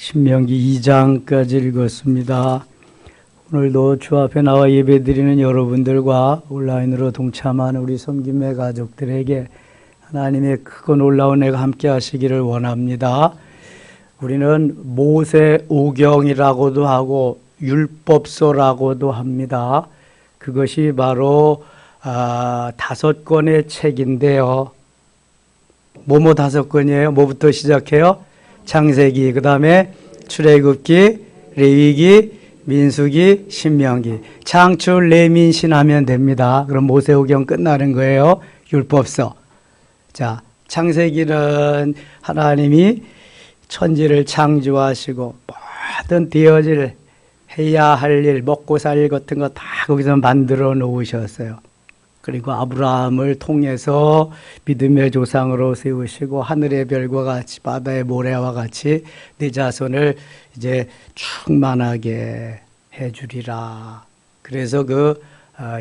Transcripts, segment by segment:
신명기 2장까지 읽었습니다. 오늘도 주 앞에 나와 예배드리는 여러분들과 온라인으로 동참하는 우리 섬김의 가족들에게 하나님의 크고 놀라운 애가 함께 하시기를 원합니다. 우리는 모세오경이라고도 하고 율법서라고도 합니다. 그것이 바로 5권의 책인데요. 뭐뭐 5권이에요? 뭐부터 시작해요? 창세기, 그 다음에 출애굽기, 레위기, 민수기, 신명기. 창출, 레민신 하면 됩니다. 그럼 모세오경 끝나는 거예요. 율법서. 자, 창세기는 하나님이 천지를 창조하시고 모든 되어질 해야 할 일, 먹고 살 일 같은 거 다 거기서 만들어 놓으셨어요. 그리고 아브라함을 통해서 믿음의 조상으로 세우시고 하늘의 별과 같이 바다의 모래와 같이 네 자손을 이제 충만하게 해주리라. 그래서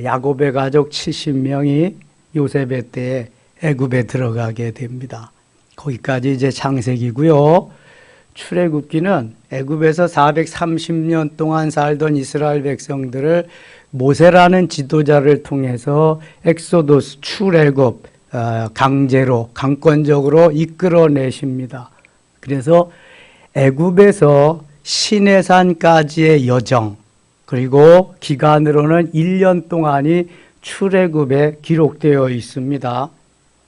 야곱의 가족 70명이 요셉의 때에 애굽에 들어가게 됩니다. 거기까지 이제 창세기고요. 출애굽기는 애굽에서 430년 동안 살던 이스라엘 백성들을 모세라는 지도자를 통해서 엑소도스 출애굽 강제로 강권적으로 이끌어내십니다. 그래서 애굽에서 시내산까지의 여정, 그리고 기간으로는 1년 동안이 출애굽에 기록되어 있습니다.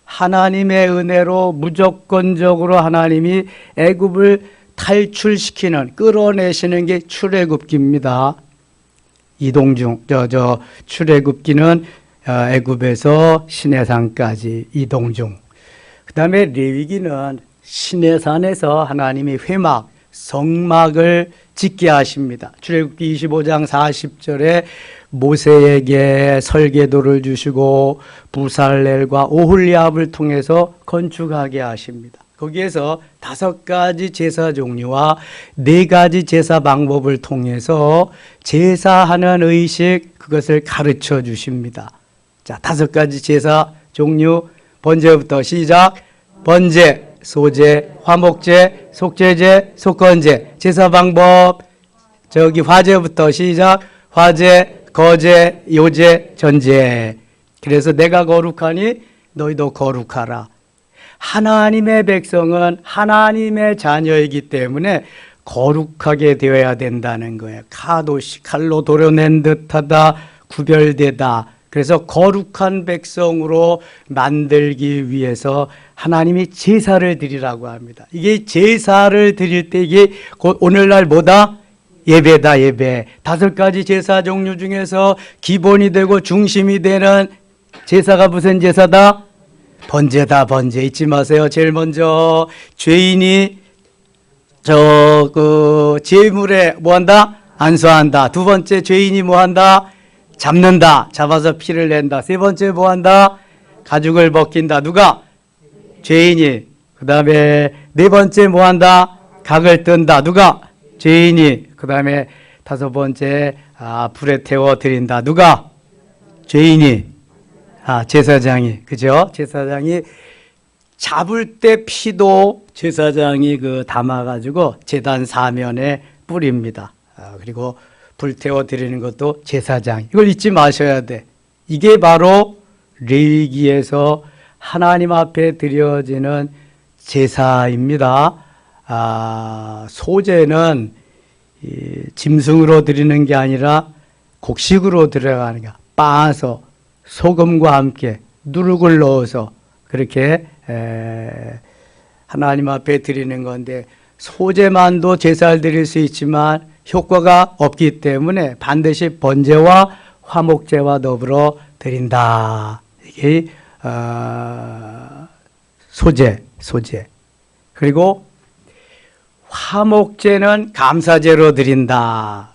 하나님의 은혜로 무조건적으로 하나님이 애굽을 탈출시키는, 끌어내시는 게 출애굽기입니다. 이동 중, 출애굽기는 애굽에서 시내산까지 이동 중. 그 다음에 레위기는 시내산에서 하나님이 회막, 성막을 짓게 하십니다. 출애굽기 25장 40절에 모세에게 설계도를 주시고 부살렐과 오홀리압을 통해서 건축하게 하십니다. 거기에서 5가지 제사 종류와 4가지 제사 방법을 통해서 제사하는 의식, 그것을 가르쳐 주십니다. 자, 5가지 제사 종류, 번제부터 시작. 번제, 소제, 화목제, 속죄제, 속건제. 제사 방법, 화제부터 시작. 화제, 거제, 요제, 전제. 그래서 내가 거룩하니 너희도 거룩하라. 하나님의 백성은 하나님의 자녀이기 때문에 거룩하게 되어야 된다는 거예요. 카도시, 칼로 도려낸 듯하다, 구별되다. 그래서 거룩한 백성으로 만들기 위해서 하나님이 제사를 드리라고 합니다. 이게 제사를 드릴 때 이게 곧 오늘날 뭐다? 예배다, 예배. 5가지 제사 종류 중에서 기본이 되고 중심이 되는 제사가 무슨 제사다? 번제다, 번제. 잊지 마세요. 제일 먼저 죄인이 제물에 뭐한다? 안수한다. 2번째 죄인이 뭐한다? 잡는다. 잡아서 피를 낸다. 3번째 뭐한다? 가죽을 벗긴다. 누가? 죄인이. 그 다음에 4번째 뭐한다? 각을 뜬다. 누가? 죄인이. 그 다음에 5번째 불에 태워 드린다. 누가? 죄인이. 제사장이. 그죠? 제사장이 잡을 때 피도 제사장이 담아가지고 제단 사면에 뿌립니다. 그리고 불 태워 드리는 것도 제사장. 이걸 잊지 마셔야 돼. 이게 바로 레위기에서 하나님 앞에 드려지는 제사입니다. 소제는 짐승으로 드리는 게 아니라 곡식으로 들어가는 거야. 빻아서 소금과 함께 누룩을 넣어서 그렇게 하나님 앞에 드리는 건데, 소제만도 제사를 드릴 수 있지만 효과가 없기 때문에 반드시 번제와 화목제와 더불어 드린다. 이게 소제. 그리고 화목제는 감사제로 드린다.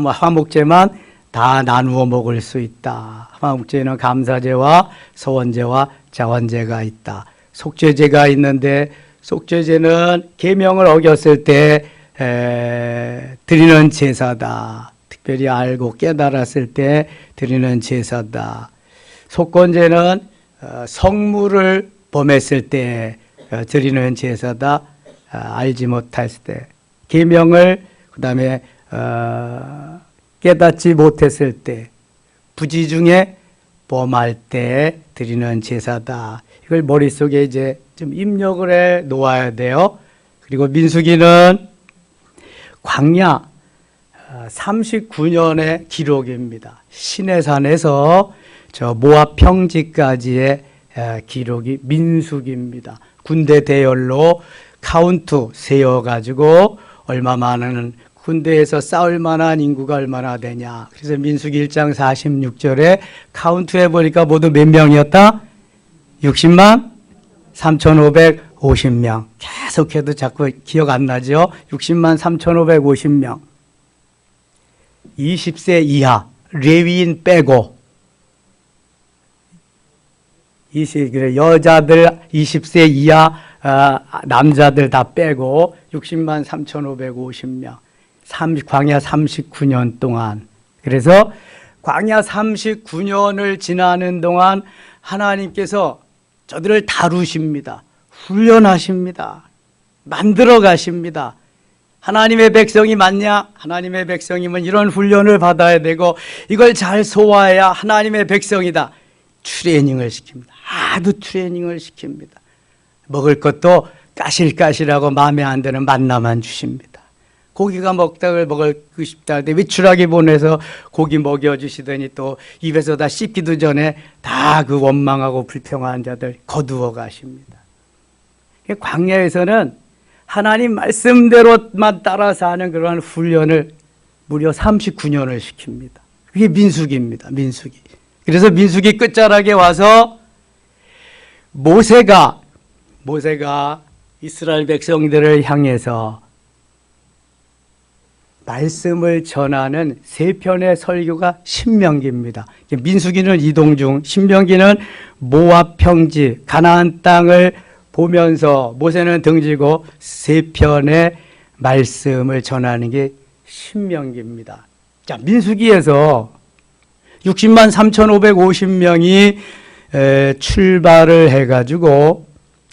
화목제만 다 나누어 먹을 수 있다. 화목제는 감사제와 서원제와 자원제가 있다. 속죄제가 있는데, 속죄제는 계명을 어겼을 때 드리는 제사다. 특별히 알고 깨달았을 때 드리는 제사다. 속건제는 성물을 범했을 때 드리는 제사다. 알지 못했을 때. 계명을 그다음에 깨닫지 못했을 때, 부지 중에 범할 때 드리는 제사다. 이걸 머릿속에 이제 좀 입력을 해 놓아야 돼요. 그리고 민수기는 광야 39년의 기록입니다. 시내산에서 저 모압 평지까지의 기록이 민수기입니다. 군대 대열로 카운트 세어가지고 얼마 많은 군대에서 싸울 만한 인구가 얼마나 되냐. 그래서 민수기 1장 46절에 카운트 해보니까 모두 몇 명이었다? 60만 3,550명. 계속해도 자꾸 기억 안 나죠? 60만 3,550명. 20세 이하 레위인 빼고 여자들 20세 이하 남자들 다 빼고 60만 3,550명. 광야 39년 동안. 그래서 광야 39년을 지나는 동안 하나님께서 저들을 다루십니다. 훈련하십니다. 만들어 가십니다. 하나님의 백성이 맞냐? 하나님의 백성이면 이런 훈련을 받아야 되고 이걸 잘 소화해야 하나님의 백성이다. 트레이닝을 시킵니다. 아주 트레이닝을 시킵니다. 먹을 것도 까실까실하고 마음에 안 드는 만나만 주십니다. 고기가 먹고 싶다 할 때 위추라기 보내서 고기 먹여주시더니 또 입에서 다 씹기도 전에 다 그 원망하고 불평한 자들 거두어 가십니다. 광야에서는 하나님 말씀대로만 따라서 하는 그러한 훈련을 무려 39년을 시킵니다. 그게 민수기입니다. 민수기. 그래서 민수기 끝자락에 와서 모세가 이스라엘 백성들을 향해서 말씀을 전하는 세 편의 설교가 신명기입니다. 민수기는 이동 중, 신명기는 모압 평지, 가나안 땅을 보면서 모세는 등지고 세 편의 말씀을 전하는 게 신명기입니다. 자, 민수기에서 60만 3,550명이 출발을 해가지고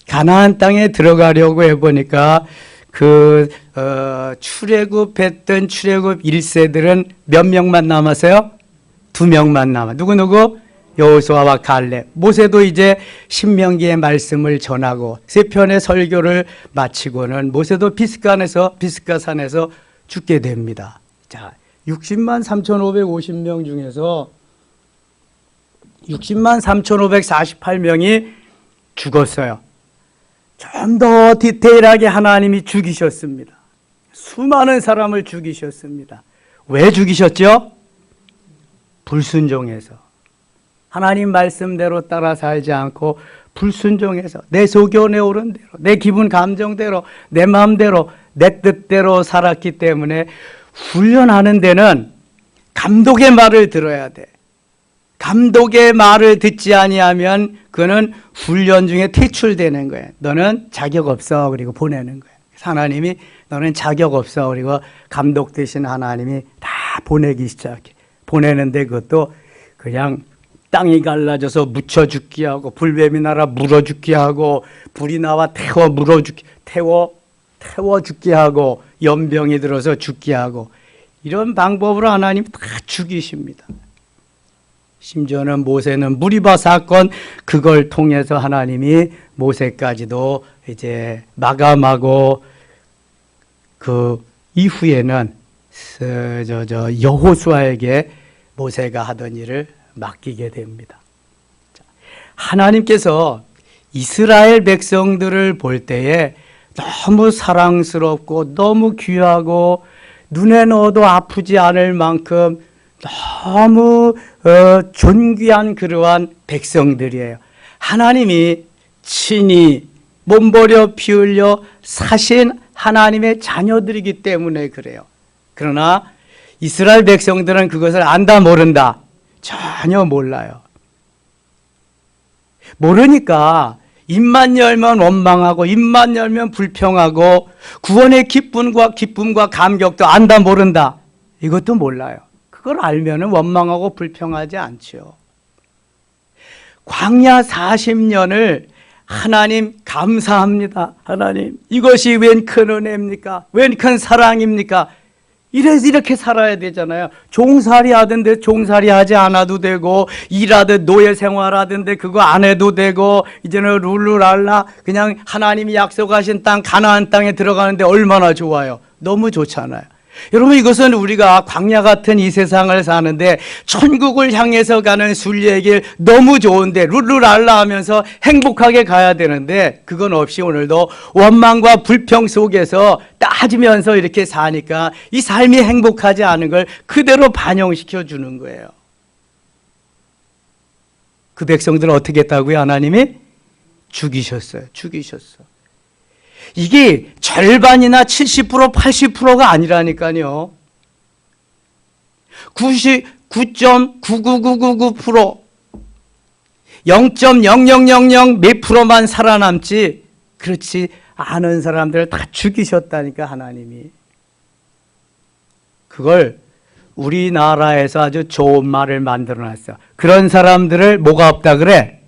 가나안 땅에 들어가려고 해보니까 출애굽했던 출애굽 1세들은 몇 명만 남았어요? 2명만 남아. 누구? 여호수아와 갈렙. 모세도 이제 신명기의 말씀을 전하고 세 편의 설교를 마치고는 모세도 비스가산에서 죽게 됩니다. 자, 60만 3,550명 중에서 60만 3,548명이 죽었어요. 좀 더 디테일하게 하나님이 죽이셨습니다. 수많은 사람을 죽이셨습니다. 왜 죽이셨죠? 불순종해서. 하나님 말씀대로 따라 살지 않고 불순종해서 내 소교 내 옳은 대로, 내 기분 감정대로, 내 마음대로, 내 뜻대로 살았기 때문에 훈련하는 데는 감독의 말을 들어야 돼. 감독의 말을 듣지 아니하면 그는 훈련 중에 퇴출되는 거예요. 너는 자격 없어. 그리고 보내는 거예요. 하나님이 너는 자격 없어. 그리고 감독 되신 하나님이 다 보내기 시작해. 보내는데 그것도 그냥 땅이 갈라져서 묻혀 죽게 하고 불뱀이 날아 물어 죽게 하고 불이 나와 태워 죽게 하고 연병이 들어서 죽게 하고 이런 방법으로 하나님이 다 죽이십니다. 심지어는 모세는 무리바 사건 그걸 통해서 하나님이 모세까지도 이제 마감하고 그 이후에는 여호수아에게 모세가 하던 일을 맡기게 됩니다. 하나님께서 이스라엘 백성들을 볼 때에 너무 사랑스럽고 너무 귀하고 눈에 넣어도 아프지 않을 만큼 너무 존귀한 그러한 백성들이에요. 하나님이 친히 몸버려 피 흘려 사신 하나님의 자녀들이기 때문에 그래요. 그러나 이스라엘 백성들은 그것을 안다 모른다? 전혀 몰라요. 모르니까 입만 열면 원망하고 입만 열면 불평하고 구원의 기쁨과 감격도 안다 모른다? 이것도 몰라요. 그걸 알면 원망하고 불평하지 않죠. 광야 40년을 하나님 감사합니다. 하나님 이것이 웬 큰 은혜입니까? 웬 큰 사랑입니까? 이렇게 살아야 되잖아요. 종살이 하던데 종살이 하지 않아도 되고, 일하듯 노예 생활하던데 그거 안 해도 되고, 이제는 룰루랄라 그냥 하나님이 약속하신 땅 가나안 땅에 들어가는데 얼마나 좋아요. 너무 좋잖아요. 여러분, 이것은 우리가 광야 같은 이 세상을 사는데 천국을 향해서 가는 순례의 길 너무 좋은데 룰루랄라 하면서 행복하게 가야 되는데, 그건 없이 오늘도 원망과 불평 속에서 따지면서 이렇게 사니까 이 삶이 행복하지 않은 걸 그대로 반영시켜 주는 거예요. 그 백성들을 어떻게 했다고요? 하나님이 죽이셨어요. 죽이셨어. 이게 절반이나 70%, 80%가 아니라니까요. 99.99999%, 0.0000 몇 프로만 살아남지, 그렇지 않은 사람들을 다 죽이셨다니까, 하나님이. 그걸 우리나라에서 아주 좋은 말을 만들어놨어. 그런 사람들을 뭐가 없다 그래?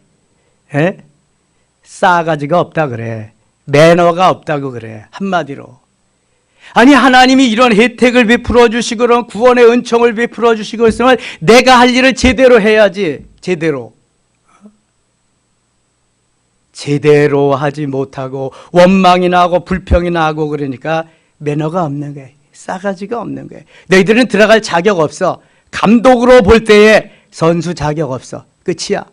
싸가지가 없다 그래. 매너가 없다고 그래. 한마디로. 아니, 하나님이 이런 혜택을 베풀어 주시고 그런 구원의 은총을 베풀어 주시고 있으면 내가 할 일을 제대로 해야지. 제대로 하지 못하고 원망이 나고 불평이 나고 그러니까 매너가 없는 거예요. 싸가지가 없는 거예요. 너희들은 들어갈 자격 없어. 감독으로 볼 때에 선수 자격 없어. 끝이야.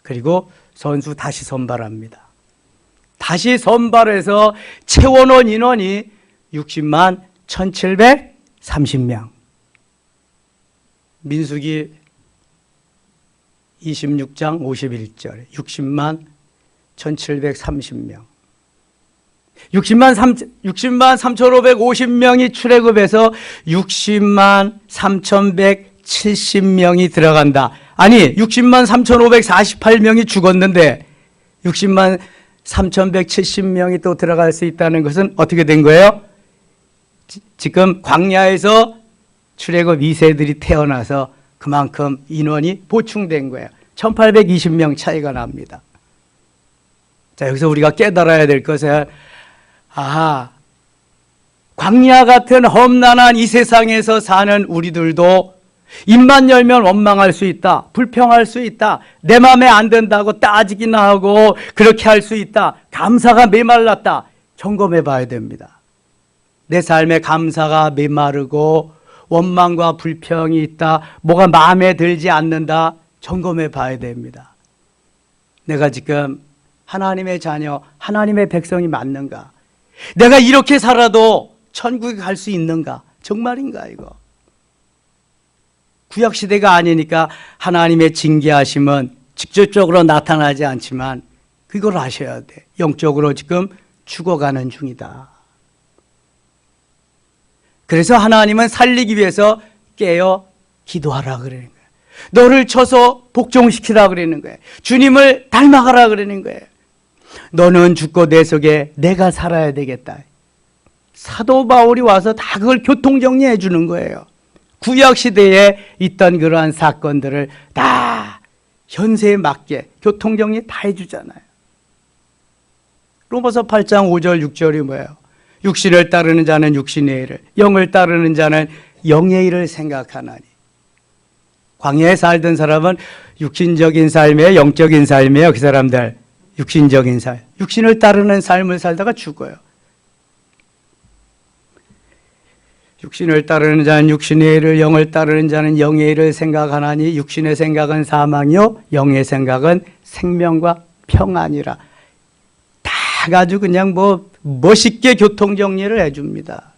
그리고 선수 다시 선발합니다. 다시 선발해서 채워놓은 인원이 60만 1730명. 민수기 26장 51절 60만 1730명. 60만 3550명이 출애굽해서 60만 3170명이 들어간다. 아니, 60만 3548명이 죽었는데 60만 3170명이 또 들어갈 수 있다는 것은 어떻게 된 거예요? 지금 광야에서 출애굽 2세들이 태어나서 그만큼 인원이 보충된 거예요. 1820명 차이가 납니다. 자, 여기서 우리가 깨달아야 될 것은, 광야 같은 험난한 이 세상에서 사는 우리들도 입만 열면 원망할 수 있다. 불평할 수 있다. 내 마음에 안 든다고 따지기나 하고 그렇게 할 수 있다. 감사가 메말랐다. 점검해 봐야 됩니다. 내 삶에 감사가 메마르고 원망과 불평이 있다. 뭐가 마음에 들지 않는다. 점검해 봐야 됩니다. 내가 지금 하나님의 자녀, 하나님의 백성이 맞는가? 내가 이렇게 살아도 천국에 갈 수 있는가? 정말인가 이거? 구약시대가 아니니까 하나님의 징계하심은 직접적으로 나타나지 않지만 그걸 아셔야 돼. 영적으로 지금 죽어가는 중이다. 그래서 하나님은 살리기 위해서 깨어 기도하라 그러는 거예요. 너를 쳐서 복종시키라 그러는 거예요. 주님을 닮아가라 그러는 거예요. 너는 죽고 내 속에 내가 살아야 되겠다. 사도 바울이 와서 다 그걸 교통정리해 주는 거예요. 구약시대에 있던 그러한 사건들을 다 현세에 맞게 교통정리 다 해주잖아요. 로마서 8장 5절 6절이 뭐예요? 육신을 따르는 자는 육신의 일을, 영을 따르는 자는 영의 일을 생각하나니. 광야에 살던 사람은 육신적인 삶이에요, 영적인 삶이에요. 그 사람들 육신적인 삶, 육신을 따르는 삶을 살다가 죽어요. 육신을 따르는 자는 육신의 일을, 영을 따르는 자는 영의 일을 생각하나니 육신의 생각은 사망이요 영의 생각은 생명과 평안이라. 다 가지고 그냥 뭐 멋있게 교통정리를 해줍니다.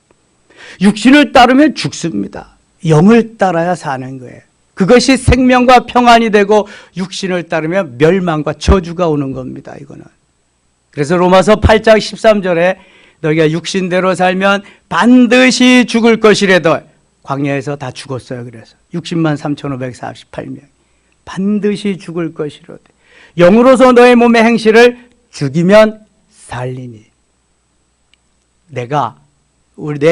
육신을 따르면 죽습니다. 영을 따라야 사는 거예요. 그것이 생명과 평안이 되고 육신을 따르면 멸망과 저주가 오는 겁니다. 이거는. 그래서 로마서 8장 13절에 너희가 육신대로 살면 반드시 죽을 것이라도, 광야에서 다 죽었어요. 그래서 60만 3548명 반드시 죽을 것이라도 영으로서 너의 몸의 행실을 죽이면 살리니. 내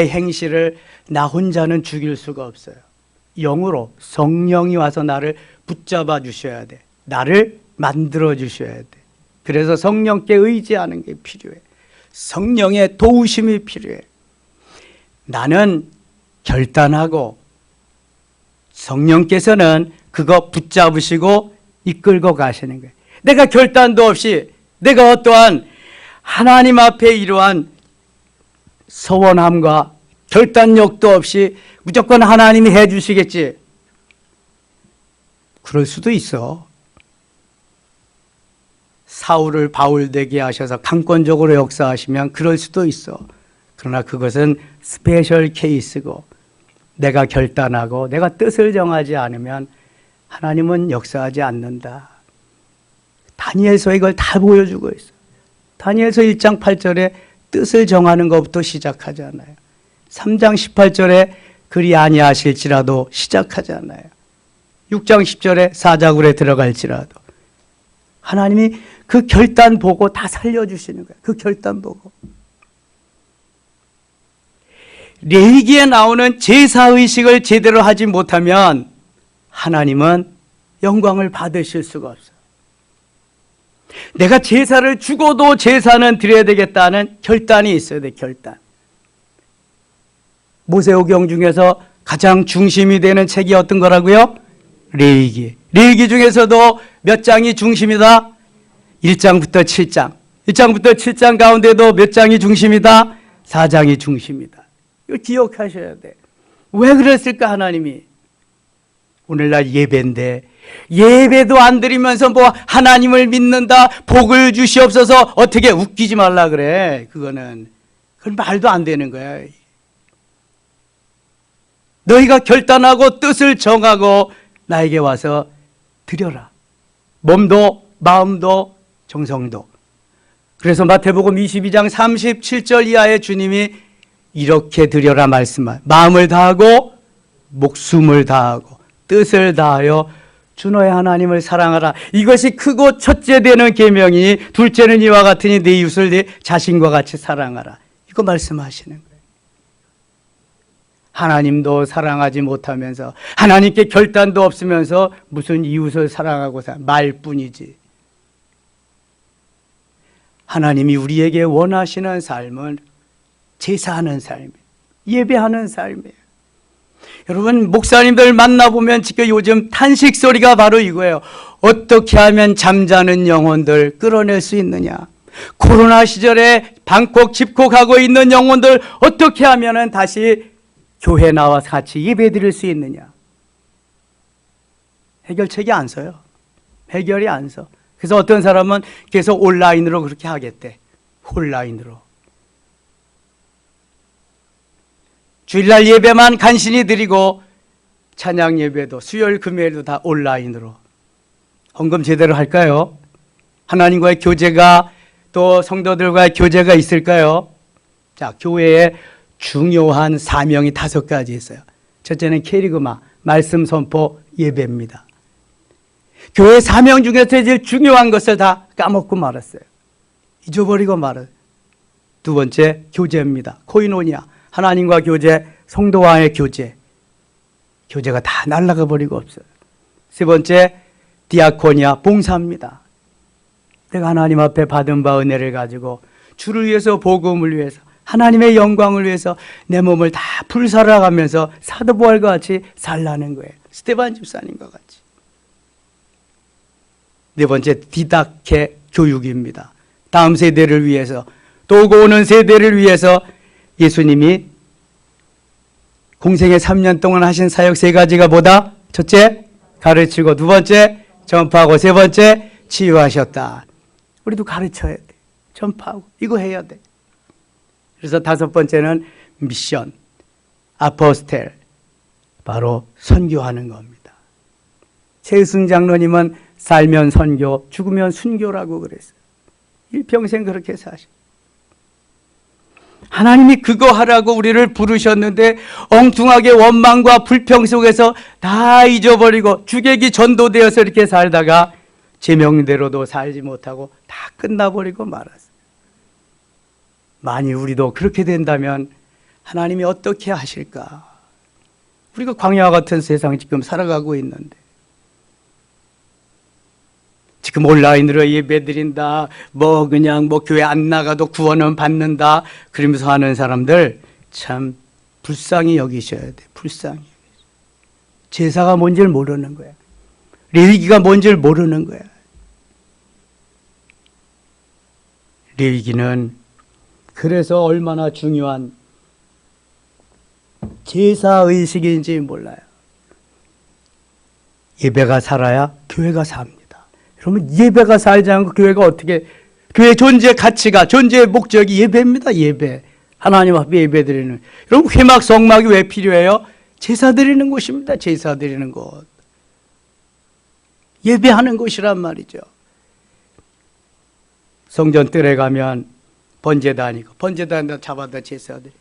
행실을 나 혼자는 죽일 수가 없어요. 영으로 성령이 와서 나를 붙잡아 주셔야 돼. 나를 만들어 주셔야 돼. 그래서 성령께 의지하는 게 필요해. 성령의 도우심이 필요해. 나는 결단하고 성령께서는 그거 붙잡으시고 이끌고 가시는 거예요. 내가 결단도 없이 내가 어떠한 하나님 앞에 이러한 서원함과 결단력도 없이 무조건 하나님이 해 주시겠지. 그럴 수도 있어. 사울을 바울 되게 하셔서 강권적으로 역사하시면 그럴 수도 있어. 그러나 그것은 스페셜 케이스고 내가 결단하고 내가 뜻을 정하지 않으면 하나님은 역사하지 않는다. 다니엘서 이걸 다 보여주고 있어. 다니엘서 1장 8절에 뜻을 정하는 것부터 시작하잖아요. 3장 18절에 그리 아니하실지라도 시작하잖아요. 6장 10절에 사자굴에 들어갈지라도 하나님이 그 결단 보고 다 살려주시는 거예요. 그 결단 보고. 레위기에 나오는 제사의식을 제대로 하지 못하면 하나님은 영광을 받으실 수가 없어요. 내가 제사를 주고도 제사는 드려야 되겠다는 결단이 있어야 돼. 결단. 모세오경 중에서 가장 중심이 되는 책이 어떤 거라고요? 레위기. 레위기 중에서도 몇 장이 중심이다? 1장부터 7장. 1장부터 7장 가운데도 몇 장이 중심이다? 4장이 중심이다. 이거 기억하셔야 돼. 왜 그랬을까 하나님이? 오늘날 예배인데 예배도 안 드리면서 뭐 하나님을 믿는다, 복을 주시옵소서, 어떻게 웃기지 말라 그래. 그건 말도 안 되는 거야. 너희가 결단하고 뜻을 정하고 나에게 와서 드려라. 몸도 마음도 정성도. 그래서 마태복음 22장 37절 이하에 주님이 이렇게 드려라 말씀만. 마음을 다하고 목숨을 다하고 뜻을 다하여 주 너의 하나님을 사랑하라. 이것이 크고 첫째 되는 계명이니 둘째는 이와 같으니 네 이웃을 네 자신과 같이 사랑하라. 이거 말씀하시는 거예요. 하나님도 사랑하지 못하면서 하나님께 결단도 없으면서 무슨 이웃을 사랑하고 말뿐이지. 하나님이 우리에게 원하시는 삶은 제사하는 삶이에요. 예배하는 삶이에요. 여러분 목사님들 만나보면 지금 요즘 탄식 소리가 바로 이거예요. 어떻게 하면 잠자는 영혼들 끌어낼 수 있느냐. 코로나 시절에 방콕 집콕하고 있는 영혼들 어떻게 하면 다시 교회 나와서 같이 예배 드릴 수 있느냐. 해결책이 안 서요. 해결이 안 서. 그래서 어떤 사람은 계속 온라인으로 그렇게 하겠대. 온라인으로. 주일날 예배만 간신히 드리고 찬양 예배도 수요일 금요일도 다 온라인으로. 헌금 제대로 할까요? 하나님과의 교제가 또 성도들과의 교제가 있을까요? 자, 교회에 중요한 사명이 5가지 있어요. 첫째는 캐리그마, 말씀 선포, 예배입니다. 교회 사명 중에서 제일 중요한 것을 다 까먹고 말았어요. 잊어버리고 말았어요. 두 번째, 교제입니다. 코이노니아, 하나님과 교제, 성도와의 교제. 교제가 다 날아가 버리고 없어요. 세 번째, 디아코니아, 봉사입니다. 내가 하나님 앞에 받은 바 은혜를 가지고 주를 위해서, 복음을 위해서, 하나님의 영광을 위해서 내 몸을 다 불살아가면서 사도보활과 같이 살라는 거예요. 스테반 집사님과 같이. 네 번째, 디다케 교육입니다. 다음 세대를 위해서, 또 오고 오는 세대를 위해서 예수님이 공생의 3년 동안 하신 사역 3가지가 뭐다? 첫째, 가르치고, 두 번째, 전파하고, 세 번째, 치유하셨다. 우리도 가르쳐야 돼. 전파하고, 이거 해야 돼. 그래서 5번째는 미션, 아포스텔, 바로 선교하는 겁니다. 최의순 장로님은 살면 선교, 죽으면 순교라고 그랬어요. 일평생 그렇게 사셔. 하나님이 그거 하라고 우리를 부르셨는데 엉뚱하게 원망과 불평 속에서 다 잊어버리고 주객이 전도되어서 이렇게 살다가 제명대로도 살지 못하고 다 끝나버리고 말았어요. 만일 우리도 그렇게 된다면 하나님이 어떻게 하실까? 우리가 광야와 같은 세상 지금 살아가고 있는데 지금 온라인으로 예배드린다, 뭐 그냥 뭐 교회 안 나가도 구원은 받는다 그러면서 하는 사람들 참 불쌍히 여기셔야 돼. 불쌍히. 제사가 뭔지를 모르는 거야. 레위기가 뭔지를 모르는 거야. 레위기는 그래서 얼마나 중요한 제사의식인지 몰라요. 예배가 살아야 교회가 삽니다. 여러분, 예배가 살지 않고 교회가 어떻게, 교회 존재 가치가, 존재의 목적이 예배입니다. 예배. 하나님 앞에 예배 드리는. 여러분, 회막 성막이 왜 필요해요? 제사 드리는 곳입니다. 제사 드리는 곳. 예배하는 곳이란 말이죠. 성전 뜰에 가면 번제단이고, 번제단에다 잡아다 제사 드리고,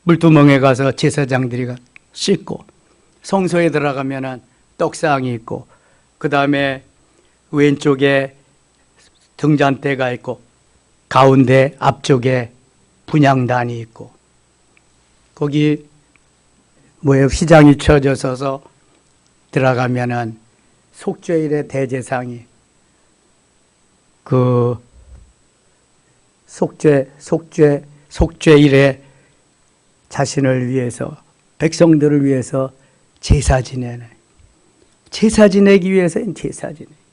물두멍에 가서 제사장들이 씻고, 성소에 들어가면은 떡상이 있고, 그 다음에 왼쪽에 등잔대가 있고, 가운데 앞쪽에 분향단이 있고, 거기 뭐예요? 휘장이 쳐져서 들어가면은 속죄일의 대제상이 그 속죄일에 자신을 위해서, 백성들을 위해서 제사 지내는, 제사 지내기 위해서는 제사 지내기 위해서.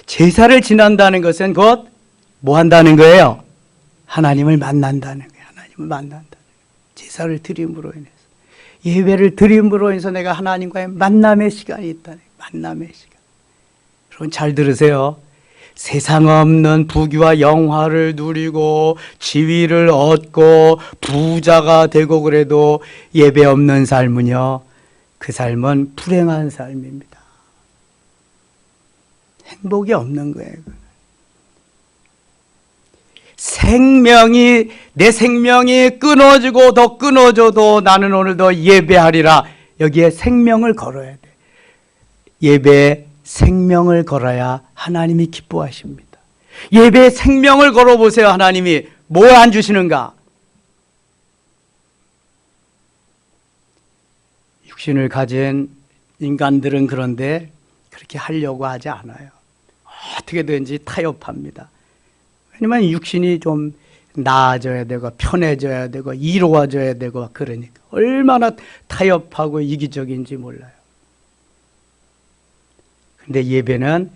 제사를 지낸다는 것은 곧 뭐 한다는 거예요? 하나님을 만난다는 거예요. 하나님을 만난다는 거예요. 제사를 드림으로 인해서, 예배를 드림으로 인해서 내가 하나님과의 만남의 시간이 있다는 거예요. 만남의 시간. 여러분 잘 들으세요. 세상 없는 부귀와 영화를 누리고 지위를 얻고 부자가 되고 그래도 예배 없는 삶은요, 그 삶은 불행한 삶입니다. 행복이 없는 거예요. 내 생명이 끊어지고 더 끊어져도 나는 오늘도 예배하리라. 여기에 생명을 걸어야 돼. 예배에 생명을 걸어야 하나님이 기뻐하십니다. 예배에 생명을 걸어보세요. 하나님이 뭘 안 주시는가? 육신을 가진 인간들은 그런데 그렇게 하려고 하지 않아요. 어떻게든지 타협합니다. 왜냐면 육신이 좀 나아져야 되고 편해져야 되고 이로워져야 되고 그러니까 얼마나 타협하고 이기적인지 몰라요. 근데 예배는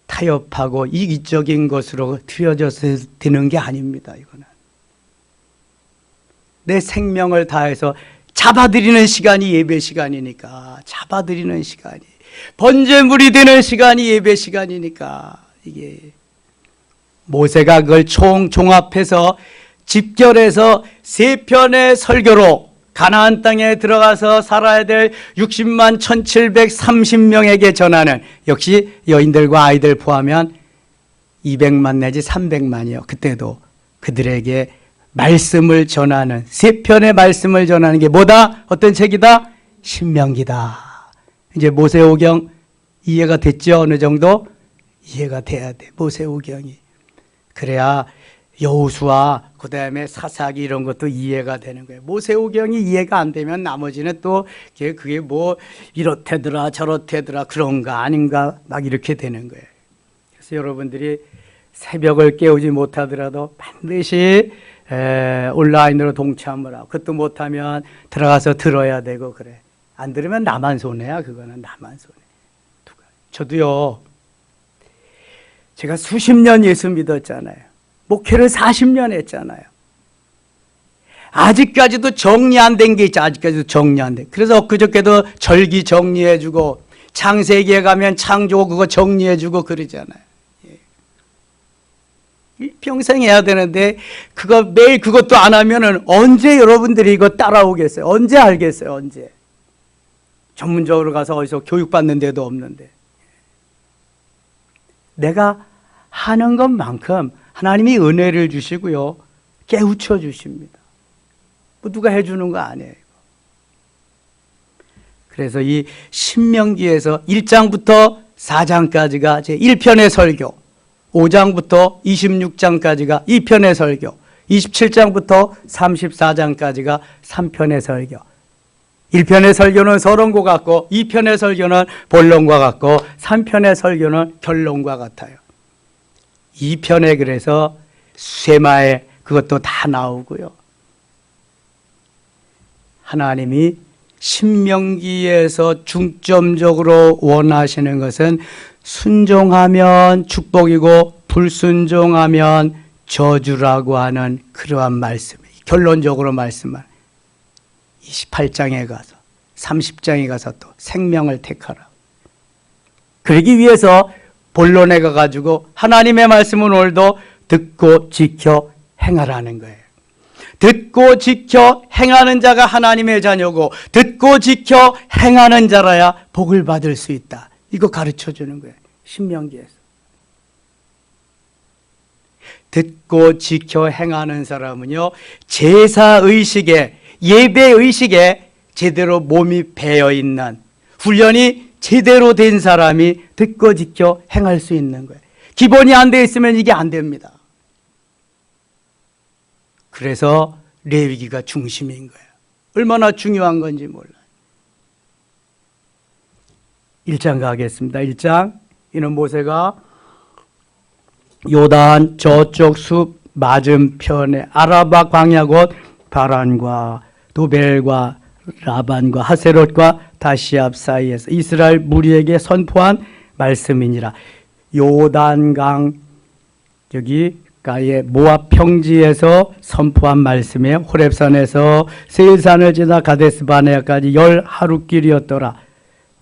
타협하고 이기적인 것으로 드려져서 드는 게 아닙니다. 이거는 내 생명을 다해서 잡아들이는 시간이 예배 시간이니까, 잡아들이는 시간이, 번제물이 되는 시간이 예배 시간이니까. 이게 모세가 그걸 종합해서 집결해서 세 편의 설교로 가나안 땅에 들어가서 살아야 될 60만 1730명에게 전하는, 역시 여인들과 아이들 포함하면 200만 내지 300만이요. 그때도 그들에게 말씀을 전하는, 세 편의 말씀을 전하는 게 뭐다? 어떤 책이다? 신명기다. 이제 모세오경 이해가 됐죠? 어느 정도? 이해가 돼야 돼. 모세오경이. 그래야 여호수아, 그 다음에 사사기 이런 것도 이해가 되는 거예요. 모세오경이 이해가 안 되면 나머지는 또 그게 뭐 이렇대더라 저렇대더라 그런가 아닌가 막 이렇게 되는 거예요. 그래서 여러분들이 새벽을 깨우지 못하더라도 반드시 온라인으로 동참을 하고, 그것도 못하면 들어가서 들어야 되고 그래. 안 들으면 나만 손해야. 그거는 나만 손해. 저도요, 제가 수십 년 예수 믿었잖아요. 목회를 40년 했잖아요. 아직까지도 정리 안 된 게 있죠. 아직까지도 정리 안 된. 그래서 엊그저께도 절기 정리해주고, 창세기에 가면 창조 그거 정리해주고 그러잖아요. 일평생 해야 되는데 그거 매일 그것도 안 하면은 언제 여러분들이 이거 따라오겠어요? 언제 알겠어요? 언제? 전문적으로 가서 어디서 교육받는 데도 없는데. 내가 하는 것만큼 하나님이 은혜를 주시고요, 깨우쳐 주십니다. 뭐 누가 해주는 거 아니에요. 그래서 이 신명기에서 1장부터 4장까지가 제 1편의 설교, 5장부터 26장까지가 2편의 설교, 27장부터 34장까지가 3편의 설교. 1편의 설교는 서론과 같고 2편의 설교는 본론과 같고 3편의 설교는 결론과 같아요. 2편에 그래서 쇠마에 그것도 다 나오고요. 하나님이 신명기에서 중점적으로 원하시는 것은 순종하면 축복이고 불순종하면 저주라고 하는 그러한 말씀, 결론적으로 말씀을 28장에 가서 30장에 가서 또 생명을 택하라. 그러기 위해서 본론에 가가지고 하나님의 말씀은 오늘도 듣고 지켜 행하라는 거예요. 듣고 지켜 행하는 자가 하나님의 자녀고 듣고 지켜 행하는 자라야 복을 받을 수 있다. 이거 가르쳐 주는 거예요. 신명기에서. 듣고 지켜 행하는 사람은요, 제사의식에, 예배의식에 제대로 몸이 배어있는, 훈련이 제대로 된 사람이 듣고 지켜 행할 수 있는 거예요. 기본이 안 돼 있으면 이게 안 됩니다. 그래서 레위기가 중심인 거예요. 얼마나 중요한 건지 몰라요. 1장 가겠습니다. 1장. 이는 모세가 요단 저쪽 숲 맞은편에 아라바 광야 곧 바란과 도벨과 라반과 하세롯과 다시압 사이에서 이스라엘 무리에게 선포한 말씀이니라. 요단강 여기 가의 모압 평지에서 선포한 말씀이에요. 호렙산에서 세일산을 지나 가데스 바네아까지 10하루길이었더라.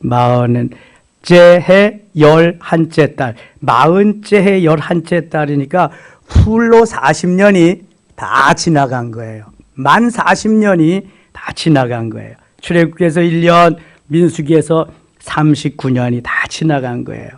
40째 해 11째 달. 40째 해 11째 달이니까 훌로 40년이 다 지나간 거예요. 만 40년이 다 지나간 거예요. 출애굽기에서 1년, 민수기에서 39년이 다 지나간 거예요.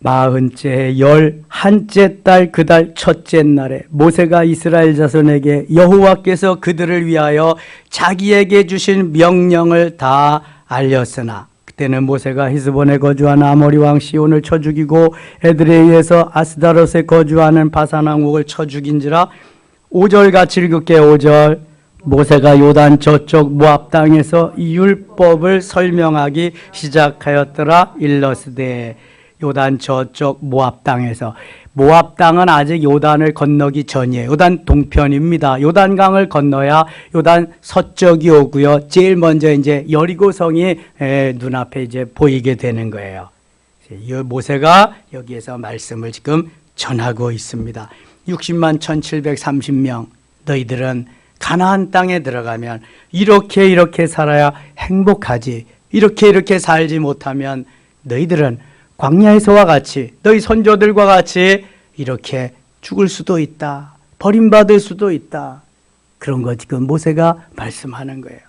40째 11째 달 그 달 첫째 날에 모세가 이스라엘 자손에게 여호와께서 그들을 위하여 자기에게 주신 명령을 다 알렸으나 그때는 모세가 히스본에 거주한 아모리 왕 시온을 쳐 죽이고 에드레이에서 아스다롯에 거주하는 바산 왕국을 쳐 죽인지라. 5절 같이 읽을게요. 5절. 모세가 요단 저쪽 모압 땅에서 이 율법을 설명하기 시작하였더라. 일러스되. 요단 저쪽 모압 땅에서. 모압 땅은 아직 요단을 건너기 전이에요. 요단 동편입니다. 요단강을 건너야 요단 서쪽이 오고요. 제일 먼저 이제 여리고성이 눈앞에 이제 보이게 되는 거예요. 모세가 여기에서 말씀을 지금 전하고 있습니다. 60만 1730명. 너희들은 가나안 땅에 들어가면 이렇게 살아야 행복하지. 이렇게 살지 못하면 너희들은 광야에서와 같이 너희 선조들과 같이 이렇게 죽을 수도 있다. 버림받을 수도 있다. 그런 거 지금 모세가 말씀하는 거예요.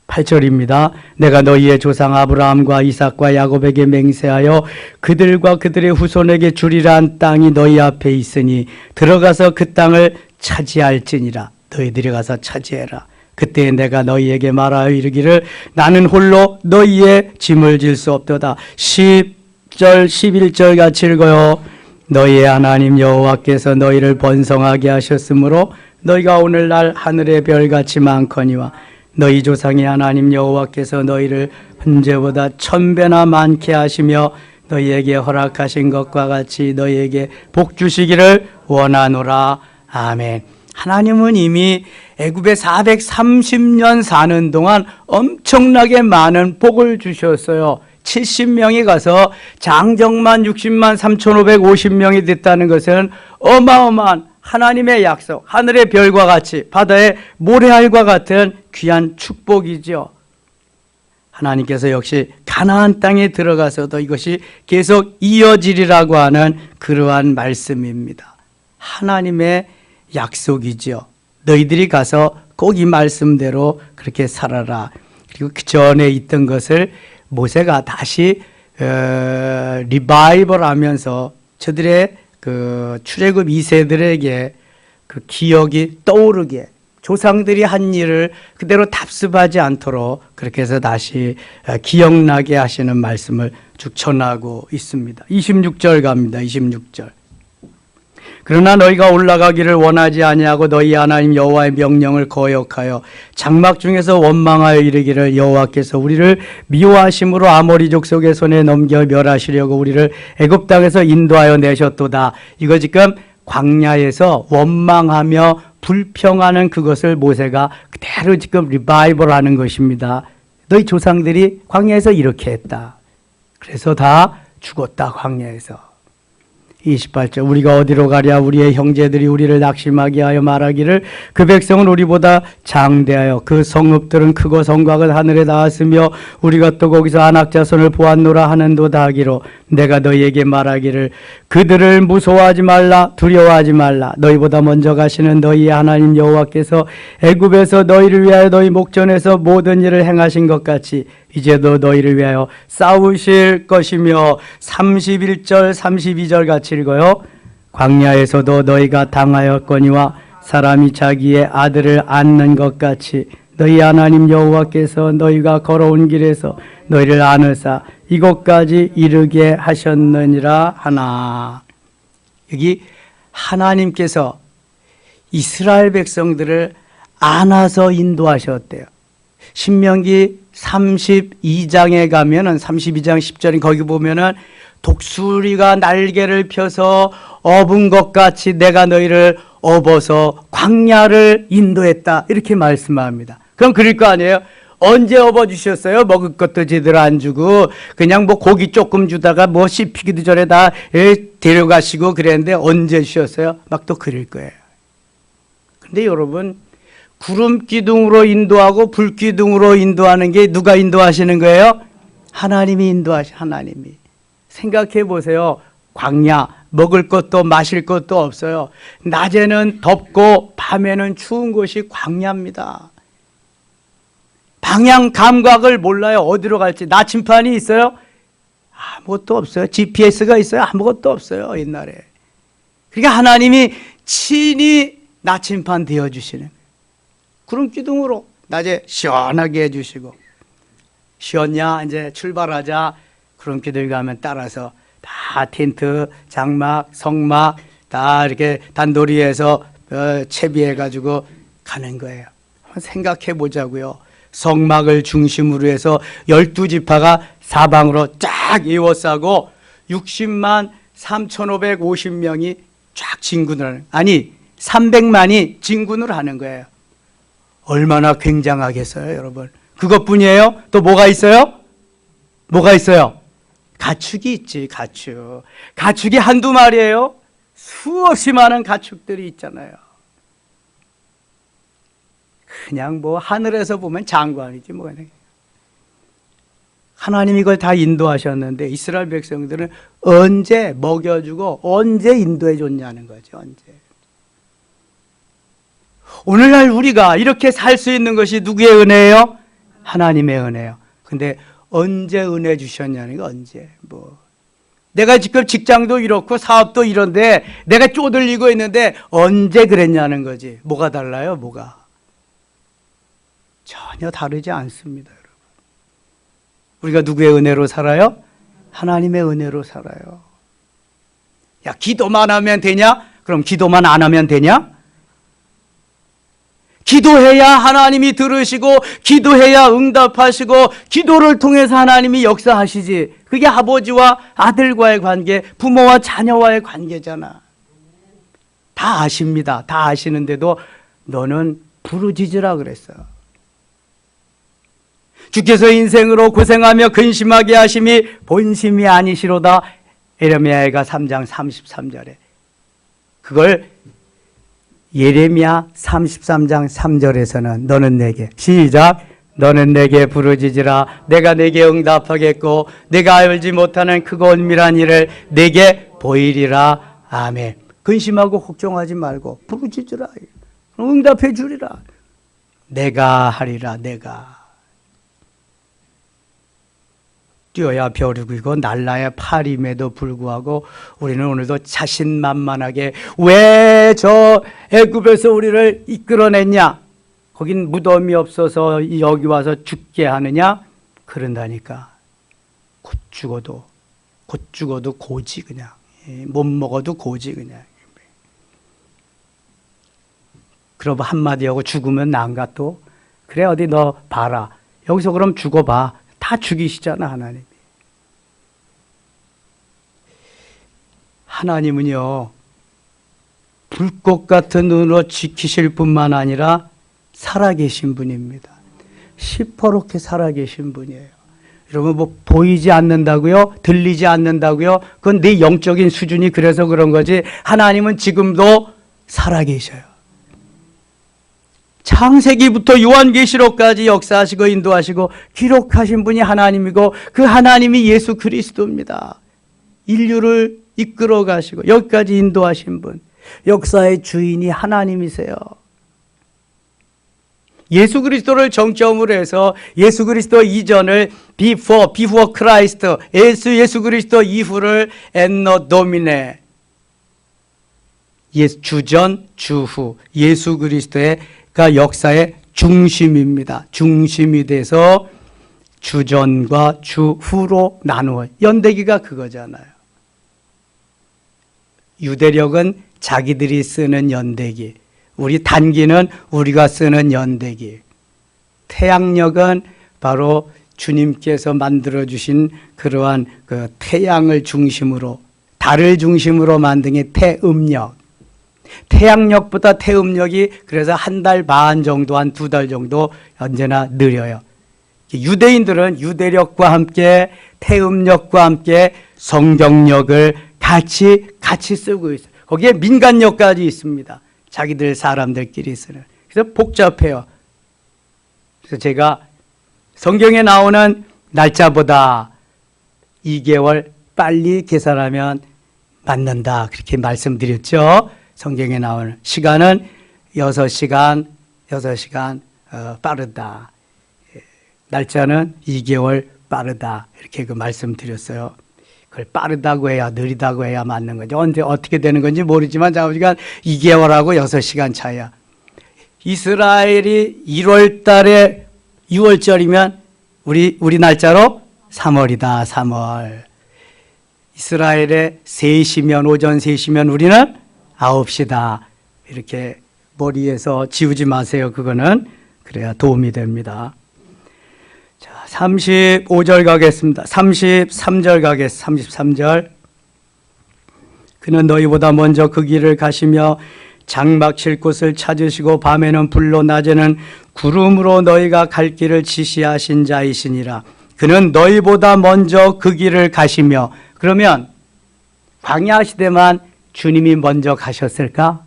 8절입니다. 내가 너희의 조상 아브라함과 이삭과 야곱에게 맹세하여 그들과 그들의 후손에게 주리란 땅이 너희 앞에 있으니 들어가서 그 땅을 차지할지니라. 너희들이 가서 차지해라. 그때 내가 너희에게 말하여 이르기를 나는 홀로 너희의 짐을 질 수 없도다. 10절 11절 같이 읽어요. 너희의 하나님 여호와께서 너희를 번성하게 하셨으므로 너희가 오늘날 하늘의 별같이 많거니와 너희 조상의 하나님 여호와께서 너희를 현재보다 1000배나 많게 하시며 너희에게 허락하신 것과 같이 너희에게 복 주시기를 원하노라. 아멘. 하나님은 이미 애굽에 430년 사는 동안 엄청나게 많은 복을 주셨어요. 70명이 가서 장정만 60만 3,550명이 됐다는 것은 어마어마한 하나님의 약속, 하늘의 별과 같이 바다의 모래알과 같은 귀한 축복이죠. 하나님께서 역시 가나안 땅에 들어가서도 이것이 계속 이어지리라고 하는 그러한 말씀입니다. 하나님의 약속이죠. 너희들이 가서 꼭 이 말씀대로 그렇게 살아라. 그리고 그 전에 있던 것을 모세가 다시 리바이벌 하면서 저들의 그 출애굽 2세들에게 그 기억이 떠오르게 조상들이 한 일을 그대로 답습하지 않도록 그렇게 해서 다시 기억나게 하시는 말씀을 쭉 전하고 있습니다. 26절 갑니다. 26절. 그러나 너희가 올라가기를 원하지 아니하고 너희 하나님 여호와의 명령을 거역하여 장막 중에서 원망하여 이르기를 여호와께서 우리를 미워하심으로 아모리 족속의 손에 넘겨 멸하시려고 우리를 애굽 땅에서 인도하여 내셨도다. 이거 지금 광야에서 원망하며 불평하는 그것을 모세가 그대로 지금 리바이벌하는 것입니다. 너희 조상들이 광야에서 이렇게 했다. 그래서 다 죽었다. 광야에서. 28절 우리가 어디로 가랴 우리의 형제들이 우리를 낙심하게 하여 말하기를 그 백성은 우리보다 장대하여 그 성읍들은 크고 성곽은 하늘에 닿았으며 우리가 또 거기서 안악자손을 보았노라 하는도다 하기로 내가 너희에게 말하기를 그들을 무서워하지 말라 두려워하지 말라 너희보다 먼저 가시는 너희의 하나님 여호와께서 애굽에서 너희를 위하여 너희 목전에서 모든 일을 행하신 것 같이 이제도 너희를 위하여 싸우실 것이며 31절 32절 같이 읽어요. 광야에서도 너희가 당하였거니와 사람이 자기의 아들을 안는 것 같이 너희 하나님 여호와께서 너희가 걸어온 길에서 너희를 안으사 이곳까지 이르게 하셨느니라 하나. 여기 하나님께서 이스라엘 백성들을 안아서 인도하셨대요. 신명기 32장에 가면은 32장 10절인 거기 보면은 독수리가 날개를 펴서 업은 것 같이 내가 너희를 업어서 광야를 인도했다 이렇게 말씀합니다. 그럼 그럴 거 아니에요? 언제 업어주셨어요? 먹을 것도 제대로 안 주고 그냥 뭐 고기 조금 주다가 뭐 씹히기도 전에 다 데려가시고 그랬는데 언제 주셨어요? 막 또 그럴 거예요. 근데 여러분 구름 기둥으로 인도하고 불 기둥으로 인도하는 게 누가 인도하시는 거예요? 하나님이 하나님이. 생각해 보세요. 광야 먹을 것도 마실 것도 없어요. 낮에는 덥고 밤에는 추운 곳이 광야입니다. 방향 감각을 몰라요. 어디로 갈지. 나침판이 있어요? 아무것도 없어요. GPS가 있어요? 아무것도 없어요. 옛날에. 그러니까 하나님이 친히 나침판 되어주시는 거예요. 구름 기둥으로 낮에 시원하게 해주시고 쉬었냐 이제 출발하자 구름 기둥 가면 따라서 다 텐트, 장막, 성막 다 이렇게 단도리에서 채비해가지고 가는 거예요. 한번 생각해 보자고요. 성막을 중심으로 해서 12지파가 사방으로 쫙 에워싸고 60만 3,550명이 쫙 진군을 하는, 아니 300만이 진군을 하는 거예요. 얼마나 굉장하겠어요, 여러분. 그것뿐이에요? 또 뭐가 있어요? 뭐가 있어요? 가축이 있지, 가축. 가축이 한두 마리예요? 수없이 많은 가축들이 있잖아요. 그냥 뭐 하늘에서 보면 장관이지 뭐. 하나님이 이걸 다 인도하셨는데 이스라엘 백성들은 언제 먹여주고 언제 인도해 줬냐는 거죠. 언제. 오늘날 우리가 이렇게 살 수 있는 것이 누구의 은혜예요? 하나님의 은혜예요. 근데 언제 은혜 주셨냐는 게 언제. 뭐 내가 지금 직장도 이렇고 사업도 이런데 내가 쪼들리고 있는데 언제 그랬냐는 거지. 뭐가 달라요? 뭐가? 전혀 다르지 않습니다, 여러분. 우리가 누구의 은혜로 살아요? 하나님의 은혜로 살아요. 야, 기도만 하면 되냐? 그럼 기도만 안 하면 되냐? 기도해야 하나님이 들으시고 기도해야 응답하시고 기도를 통해서 하나님이 역사하시지. 그게 아버지와 아들과의 관계, 부모와 자녀와의 관계잖아. 다 아십니다. 다 아시는데도 너는 부르짖으라 그랬어. 주께서 인생으로 고생하며 근심하게 하심이 본심이 아니시로다. 에레미야가 3장 33절에. 그걸 예레미야 33장 3절에서는 너는 내게, 시작, 너는 내게 부르짖으라. 내가 내게 응답하겠고 내가 알지 못하는 크고 은밀한 일을 내게 보이리라. 아멘. 근심하고 걱정하지 말고 부르짖으라. 응답해 주리라. 내가 하리라. 내가. 뛰어야 벼룩이고 날라야 팔임에도 불구하고 우리는 오늘도 자신만만하게 왜 저 애굽에서 우리를 이끌어냈냐? 거긴 무덤이 없어서 여기 와서 죽게 하느냐? 그런다니까. 곧 죽어도 고지 그냥. 못 먹어도 고지 그냥. 그러고 한마디 하고 죽으면 나은가 또? 그래 어디 너 봐라. 여기서 그럼 죽어봐. 다 죽이시잖아 하나님이. 하나님은요 불꽃 같은 눈으로 지키실 뿐만 아니라 살아계신 분입니다. 시퍼렇게 살아계신 분이에요. 여러분 뭐 보이지 않는다고요? 들리지 않는다고요? 그건 내 영적인 수준이 그래서 그런 거지 하나님은 지금도 살아계셔요. 창세기부터 요한계시록까지 역사하시고 인도하시고 기록하신 분이 하나님이고 그 하나님이 예수 그리스도입니다. 인류를 이끌어 가시고 여기까지 인도하신 분, 역사의 주인이 하나님이세요. 예수 그리스도를 정점으로 해서 예수 그리스도 이전을 before Christ, 예수 그리스도 이후를 anno domine, 주전 주후, 예수 그리스도가 역사의 중심입니다. 중심이 돼서 주전과 주후로 나누어 연대기가 그거잖아요. 유대력은 자기들이 쓰는 연대기, 우리 단기는 우리가 쓰는 연대기, 태양력은 바로 주님께서 만들어주신 그러한 그 태양을 중심으로, 달을 중심으로 만든 게 태음력. 태양력보다 태음력이 그래서 한 달 반 정도, 한 두 달 정도 언제나 느려요. 유대인들은 유대력과 함께 태음력과 함께 성경력을 같이 쓰고 있어요. 거기에 민간력까지 있습니다. 자기들 사람들끼리 쓰는. 그래서 복잡해요. 그래서 제가 성경에 나오는 날짜보다 2개월 빨리 계산하면 맞는다. 그렇게 말씀드렸죠. 성경에 나오는 시간은 6시간 빠르다. 날짜는 2개월 빠르다. 이렇게 그 말씀드렸어요. 그걸 빠르다고 해야 느리다고 해야 맞는 거죠. 언제 어떻게 되는 건지 모르지만 자우지간 2개월하고 6시간 차이야. 이스라엘이 1월 달에 6월절이면 우리 날짜로 3월이다. 3월. 이스라엘의 3시면 오전 3시면 우리는 9시다. 이렇게 머리에서 지우지 마세요. 그거는 그래야 도움이 됩니다. 35절 가겠습니다. 33절 가겠습니다. 33절. 그는 너희보다 먼저 그 길을 가시며 장막 칠 곳을 찾으시고 밤에는 불로 낮에는 구름으로 너희가 갈 길을 지시하신 자이시니라. 그는 너희보다 먼저 그 길을 가시며, 그러면 광야 시대만 주님이 먼저 가셨을까?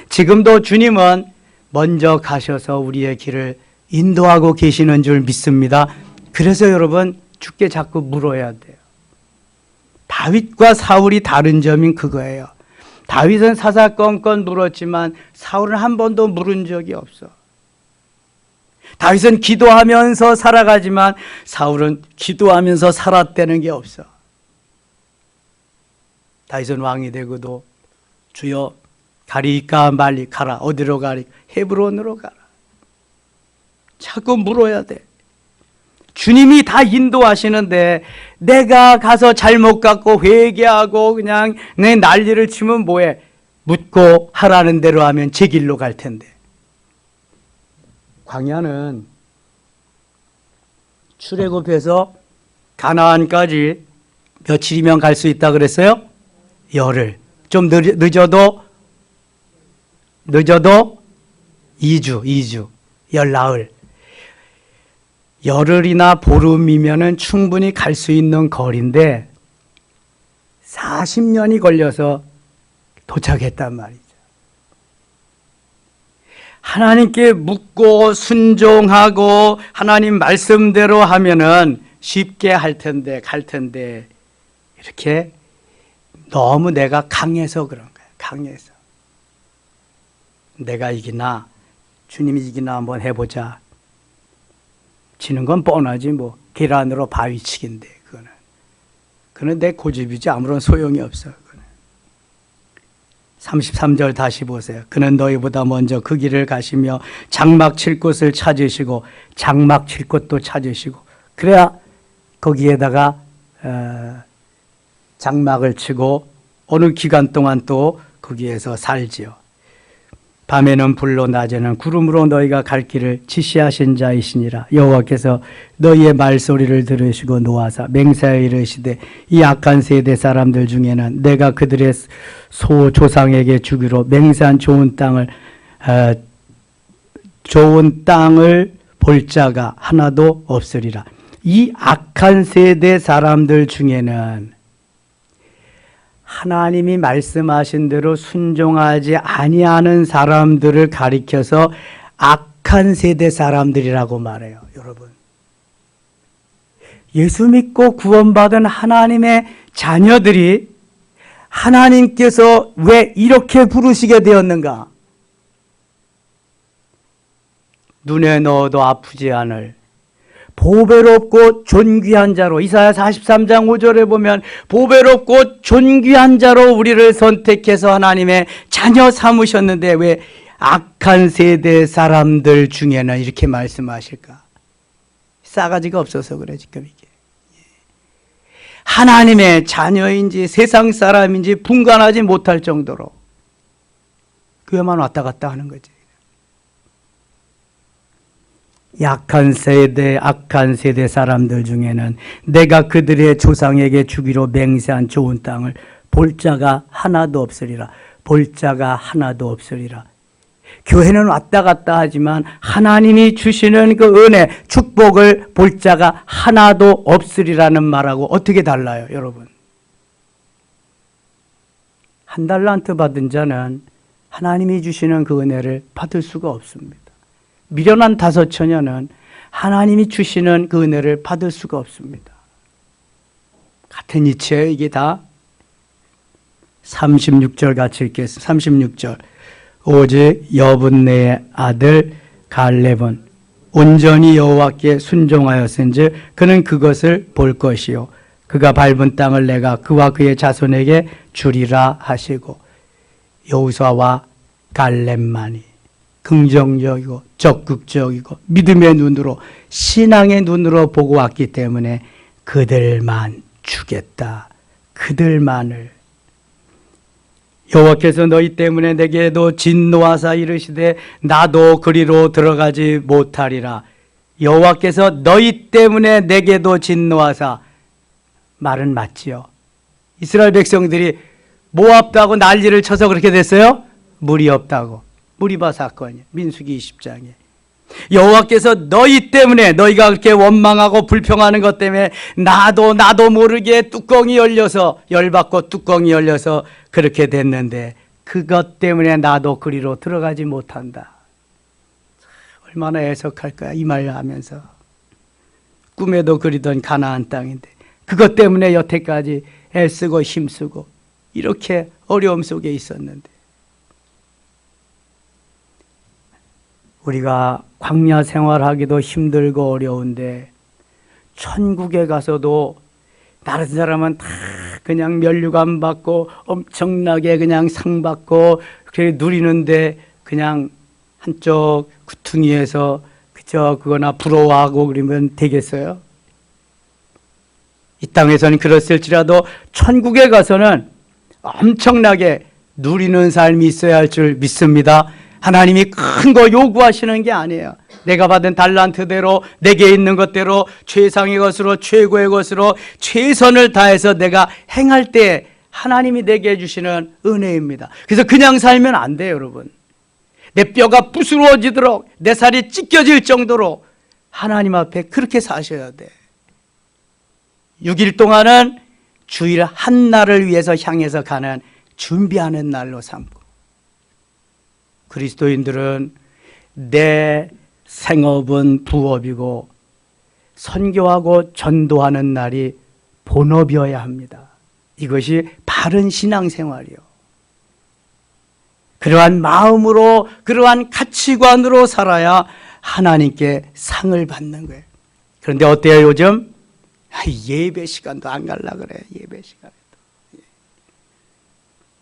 지금도 주님은 먼저 가셔서 우리의 길을 인도하고 계시는 줄 믿습니다. 그래서 여러분 주께 자꾸 물어야 돼요. 다윗과 사울이 다른 점인 그거예요. 다윗은 사사건건 물었지만 사울은 한 번도 물은 적이 없어. 다윗은 기도하면서 살아가지만 사울은 기도하면서 살았다는 게 없어. 다윗은 왕이 되고도 주여 가리까 말리 가라. 어디로 가리? 헤브론으로 가라. 자꾸 물어야 돼. 주님이 다 인도하시는데 내가 가서 잘못 갖고 회개하고 그냥 내 난리를 치면 뭐해? 묻고 하라는 대로 하면 제 길로 갈 텐데. 광야는 출애굽해서 가나안까지 며칠이면 갈 수 있다 그랬어요? 열흘. 좀 늦어도 2주, 열나흘. 열흘이나 보름이면은 충분히 갈 수 있는 거리인데 40년이 걸려서 도착했단 말이죠. 하나님께 묻고 순종하고 하나님 말씀대로 하면은 쉽게 할 텐데, 갈 텐데, 이렇게 너무 내가 강해서 그런 거야. 강해서. 내가 이기나, 주님이 이기나 한번 해보자. 지는 건 뻔하지 뭐. 계란으로 바위 치기인데 그거는 내 고집이지 아무런 소용이 없어. 그거는. 33절 다시 보세요. 그는 너희보다 먼저 그 길을 가시며 장막 칠 곳을 찾으시고, 장막 칠 곳도 찾으시고, 그래야 거기에다가 장막을 치고 어느 기간 동안 또 거기에서 살지요. 밤에는 불로 낮에는 구름으로 너희가 갈 길을 지시하신 자이시니라. 여호와께서 너희의 말소리를 들으시고 노하사 맹세하여 이르시되 이 악한 세대 사람들 중에는 내가 그들의 소 조상에게 주기로 맹세한 좋은 땅을 볼 자가 하나도 없으리라. 이 악한 세대 사람들 중에는 하나님이 말씀하신 대로 순종하지 아니하는 사람들을 가리켜서 악한 세대 사람들이라고 말해요. 여러분, 예수 믿고 구원받은 하나님의 자녀들이 하나님께서 왜 이렇게 부르시게 되었는가? 눈에 넣어도 아프지 않을 보배롭고 존귀한 자로, 이사야 43장 5절에 보면 보배롭고 존귀한 자로 우리를 선택해서 하나님의 자녀 삼으셨는데 왜 악한 세대 사람들 중에는 이렇게 말씀하실까? 싸가지가 없어서 그래 지금 이게. 하나님의 자녀인지 세상 사람인지 분간하지 못할 정도로 교회만 왔다 갔다 하는 거지. 악한 세대 사람들 중에는 내가 그들의 조상에게 주기로 맹세한 좋은 땅을 볼 자가 하나도 없으리라. 볼 자가 하나도 없으리라. 교회는 왔다 갔다 하지만 하나님이 주시는 그 은혜, 축복을 볼 자가 하나도 없으리라는 말하고 어떻게 달라요, 여러분? 한 달란트 받은 자는 하나님이 주시는 그 은혜를 받을 수가 없습니다. 미련한 5처녀는 하나님이 주시는 그 은혜를 받을 수가 없습니다. 같은 이치예요. 이게 다 36절 같이 읽겠습니다. 36절 오직 여분네의 아들 갈렙은 온전히 여호와께 순종하였은즉 그는 그것을 볼 것이요 그가 밟은 땅을 내가 그와 그의 자손에게 주리라 하시고 여호수아와 갈렙만이 긍정적이고 적극적이고 믿음의 눈으로 신앙의 눈으로 보고 왔기 때문에 그들만 주겠다. 그들만을. 여호와께서 너희 때문에 내게도 진노하사 이르시되 나도 그리로 들어가지 못하리라. 여호와께서 너희 때문에 내게도 진노하사, 말은 맞지요. 이스라엘 백성들이 뭐 없다고 난리를 쳐서 그렇게 됐어요? 물이 없다고. 무리바 사건이에요. 민수기 20장에. 여호와께서 너희 때문에, 너희가 그렇게 원망하고 불평하는 것 때문에 나도 모르게 뚜껑이 열려서, 열받고 뚜껑이 열려서 그렇게 됐는데 그것 때문에 나도 그리로 들어가지 못한다. 얼마나 애석할 거야 이 말 하면서. 꿈에도 그리던 가나안 땅인데 그것 때문에 여태까지 애쓰고 힘쓰고 이렇게 어려움 속에 있었는데, 우리가 광야 생활하기도 힘들고 어려운데 천국에 가서도 다른 사람은 다 그냥 면류관 받고 엄청나게 그냥 상 받고 그렇게 누리는데 그냥 한쪽 구퉁이에서 그저 그거나 부러워하고 그러면 되겠어요? 이 땅에서는 그랬을지라도 천국에 가서는 엄청나게 누리는 삶이 있어야 할 줄 믿습니다. 하나님이 큰 거 요구하시는 게 아니에요. 내가 받은 달란트대로, 내게 있는 것대로, 최상의 것으로, 최고의 것으로 최선을 다해서 내가 행할 때 하나님이 내게 해주시는 은혜입니다. 그래서 그냥 살면 안 돼요, 여러분. 내 뼈가 부스러워지도록, 내 살이 찢겨질 정도로 하나님 앞에 그렇게 사셔야 돼. 6일 동안은 주일 한 날을 위해서 향해서 가는 준비하는 날로 삼고, 그리스도인들은 내 생업은 부업이고 선교하고 전도하는 날이 본업이어야 합니다. 이것이 바른 신앙생활이요. 그러한 마음으로, 그러한 가치관으로 살아야 하나님께 상을 받는 거예요. 그런데 어때요 요즘? 예배 시간도 안 갈라 그래. 예배 시간에도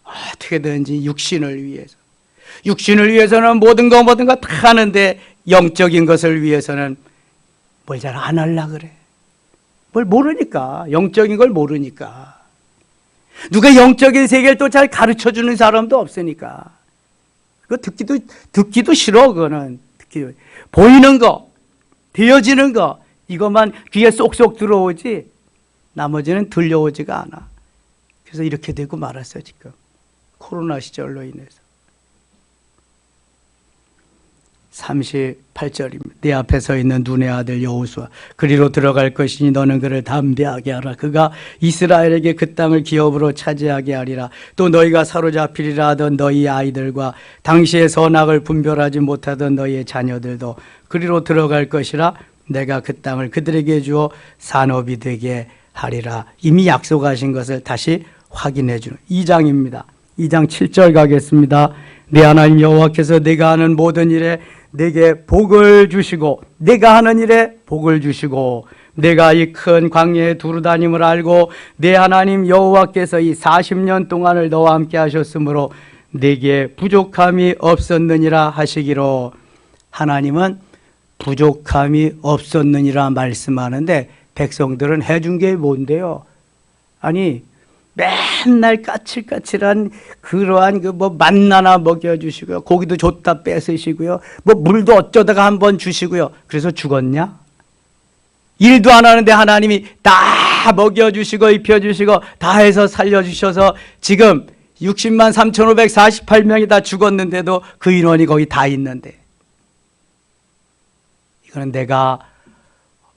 어떻게든지 육신을 위해서는 모든 거 다 하는데 영적인 것을 위해서는 뭘 잘 안 하려 그래. 뭘 모르니까. 영적인 걸 모르니까. 누가 영적인 세계를 또 잘 가르쳐주는 사람도 없으니까. 그거 듣기도 싫어. 그거는 보이는 거, 되어지는 거, 이것만 귀에 쏙쏙 들어오지 나머지는 들려오지가 않아. 그래서 이렇게 되고 말았어요. 지금 코로나 시절로 인해서. 38절입니다. 네 앞에 서 있는 눈의 아들 여호수아, 그리로 들어갈 것이니 너는 그를 담대하게 하라. 그가 이스라엘에게 그 땅을 기업으로 차지하게 하리라. 또 너희가 사로잡히리라 하던 너희 아이들과 당시의 선악을 분별하지 못하던 너희의 자녀들도 그리로 들어갈 것이라. 내가 그 땅을 그들에게 주어 산업이 되게 하리라. 이미 약속하신 것을 다시 확인해 주는 2장입니다. 2장 7절 가겠습니다. 내 하나님 여호와께서 내가 하는 모든 일에 내게 복을 주시고, 내가 하는 일에 복을 주시고, 내가 이 큰 광야에 두루 다님을 알고 내 하나님 여호와께서 이 40년 동안을 너와 함께 하셨으므로 내게 부족함이 없었느니라 하시기로. 하나님은 부족함이 없었느니라 말씀하는데 백성들은 해준 게 뭔데요? 아니 맨날 까칠까칠한 그러한 만나나 먹여주시고요, 고기도 줬다 뺏으시고요, 물도 어쩌다가 한번 주시고요. 그래서 죽었냐? 일도 안 하는데 하나님이 다 먹여주시고 입혀주시고 다 해서 살려주셔서 지금 60만 3,548명이 다 죽었는데도 그 인원이 거기 다 있는데, 이거는 내가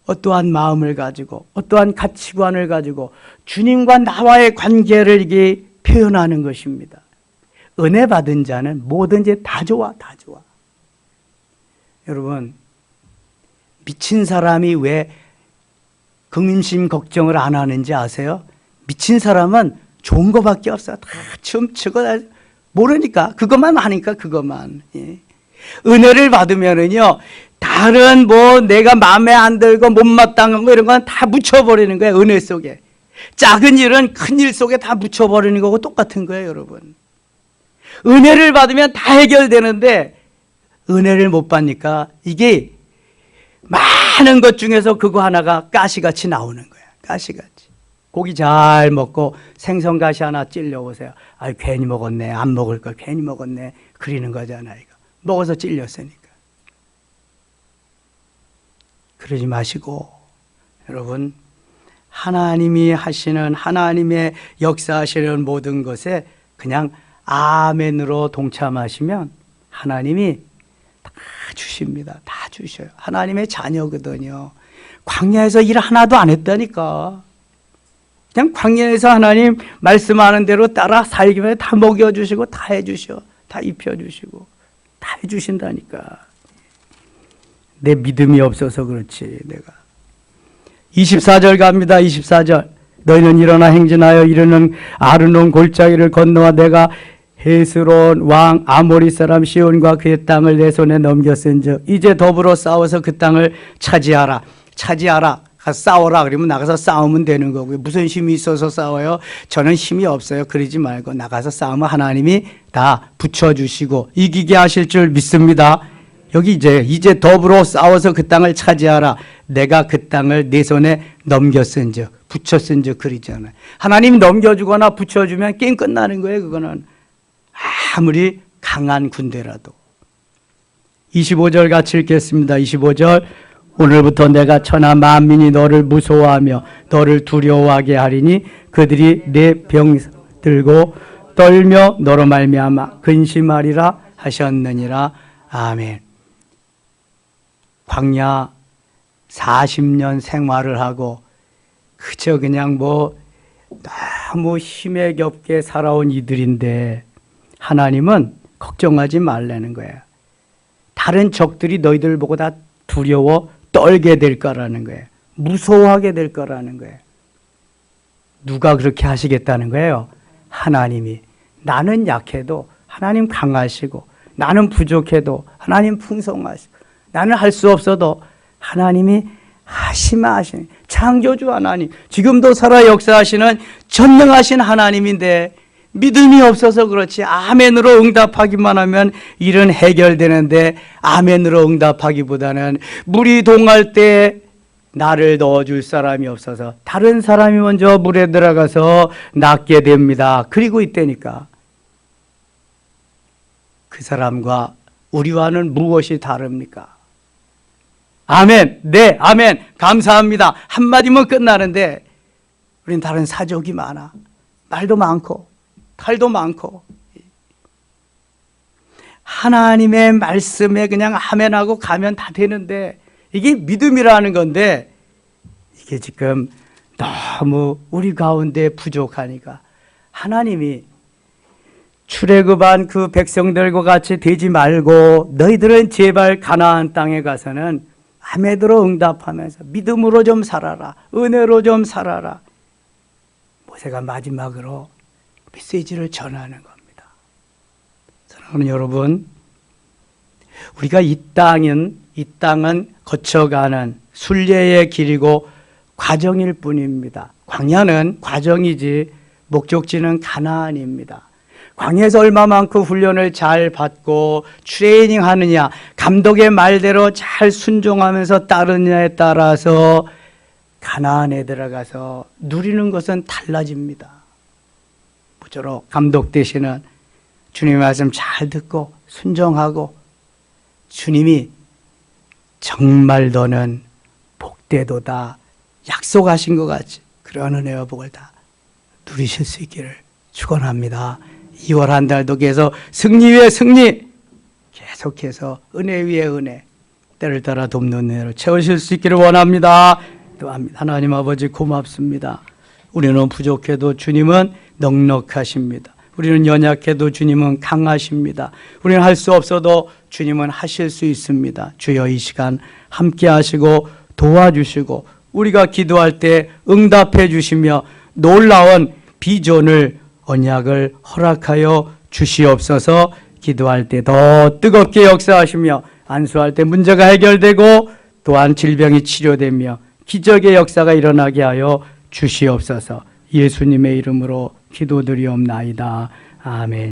어떠한 마음을 가지고 어떠한 가치관을 가지고 주님과 나와의 관계를 이게 표현하는 것입니다. 은혜 받은 자는 뭐든지 다 좋아, 다 좋아. 여러분, 미친 사람이 왜 긍심심 걱정을 안 하는지 아세요? 미친 사람은 좋은 거밖에 없어요. 다 춤추고 모르니까 그것만 하니까 그것만. 예. 은혜를 받으면은요, 다른 내가 마음에 안 들고 못마땅한 거 이런 건 다 묻혀버리는 거예요. 은혜 속에. 작은 일은 큰 일 속에 다 묻혀버리는 거고 똑같은 거예요, 여러분. 은혜를 받으면 다 해결되는데 은혜를 못 받으니까 이게 많은 것 중에서 그거 하나가 가시같이 나오는 거야. 가시같이. 고기 잘 먹고 생선가시 하나 찔려보세요. 아유, 괜히 먹었네. 안 먹을 걸 괜히 먹었네. 그리는 거잖아, 이거. 먹어서 찔렸으니까. 그러지 마시고, 여러분, 하나님이 하시는, 하나님의 역사하시는 모든 것에 그냥 아멘으로 동참하시면 하나님이 다 주십니다. 다 주셔요. 하나님의 자녀거든요. 광야에서 일 하나도 안 했다니까. 그냥 광야에서 하나님 말씀하는 대로 따라 살기만 다 먹여주시고 다 해주셔. 다 입혀주시고 다 해주신다니까. 내 믿음이 없어서 그렇지. 내가 24절 갑니다. 24절. 너희는 일어나 행진하여 이르는 아르논 골짜기를 건너와 내가 헤스론 왕 아모리 사람 시온과 그의 땅을 내 손에 넘겼은즉 이제 더불어 싸워서 그 땅을 차지하라. 차지하라. 가서 싸워라. 그러면 나가서 싸우면 되는 거고요. 무슨 힘이 있어서 싸워요? 저는 힘이 없어요. 그러지 말고 나가서 싸우면 하나님이 다 붙여주시고 이기게 하실 줄 믿습니다. 여기 이제 더불어 싸워서 그 땅을 차지하라. 내가 그 땅을 내 손에 넘겼은즉, 붙였은즉 그러잖아요. 하나님이 넘겨주거나 붙여주면 게임 끝나는 거예요. 그거는 아무리 강한 군대라도. 25절 같이 읽겠습니다. 25절. 오늘부터 내가 천하 만민이 너를 무서워하며 너를 두려워하게 하리니 그들이 내 병 들고 떨며 너로 말미암아 근심하리라 하셨느니라. 아멘. 광야 40년 생활을 하고 그저 그냥 너무 힘에 겹게 살아온 이들인데 하나님은 걱정하지 말라는 거예요. 다른 적들이 너희들 보고 다 두려워 떨게 될 거라는 거예요. 무서워하게 될 거라는 거예요. 누가 그렇게 하시겠다는 거예요? 하나님이. 나는 약해도 하나님 강하시고, 나는 부족해도 하나님 풍성하시고, 나는 할 수 없어도 하나님이 하시면 하시는 창조주 하나님, 지금도 살아 역사하시는 전능하신 하나님인데 믿음이 없어서 그렇지 아멘으로 응답하기만 하면 일은 해결되는데 아멘으로 응답하기보다는 물이 동할 때 나를 넣어줄 사람이 없어서 다른 사람이 먼저 물에 들어가서 낫게 됩니다. 그리고 있다니까. 그 사람과 우리와는 무엇이 다릅니까? 아멘. 네, 아멘. 감사합니다. 한마디면 끝나는데 우린 다른 사족이 많아. 말도 많고 탈도 많고. 하나님의 말씀에 그냥 아멘하고 가면 다 되는데 이게 믿음이라는 건데 이게 지금 너무 우리 가운데 부족하니까 하나님이 출애굽한 그 백성들과 같이 되지 말고 너희들은 제발 가나안 땅에 가서는 아멘으로 응답하면서 믿음으로 좀 살아라. 은혜로 좀 살아라. 모세가 마지막으로 메시지를 전하는 겁니다. 사랑하는 여러분, 우리가 이 땅은 거쳐가는 순례의 길이고 과정일 뿐입니다. 광야는 과정이지 목적지는 가나안입니다. 광야에서 얼마만큼 훈련을 잘 받고 트레이닝 하느냐, 감독의 말대로 잘 순종하면서 따르느냐에 따라서 가나안에 들어가서 누리는 것은 달라집니다. 모쪼록 감독 되시는 주님의 말씀 잘 듣고 순종하고 주님이 정말 너는 복되도다 약속하신 것 같이 그런 은혜와 복을 다 누리실 수 있기를 축원합니다. 2월 한 달도 계속 승리 위에 승리, 계속해서 은혜 위에 은혜, 때를 따라 돕는 은혜로 채우실 수 있기를 원합니다. 또합니다. 하나님 아버지 고맙습니다. 우리는 부족해도 주님은 넉넉하십니다. 우리는 연약해도 주님은 강하십니다. 우리는 할 수 없어도 주님은 하실 수 있습니다. 주여 이 시간 함께 하시고 도와주시고 우리가 기도할 때 응답해 주시며 놀라운 비전을 언약을 허락하여 주시옵소서. 기도할 때 더 뜨겁게 역사하시며 안수할 때 문제가 해결되고 또한 질병이 치료되며 기적의 역사가 일어나게 하여 주시옵소서. 예수님의 이름으로 기도드리옵나이다. 아멘.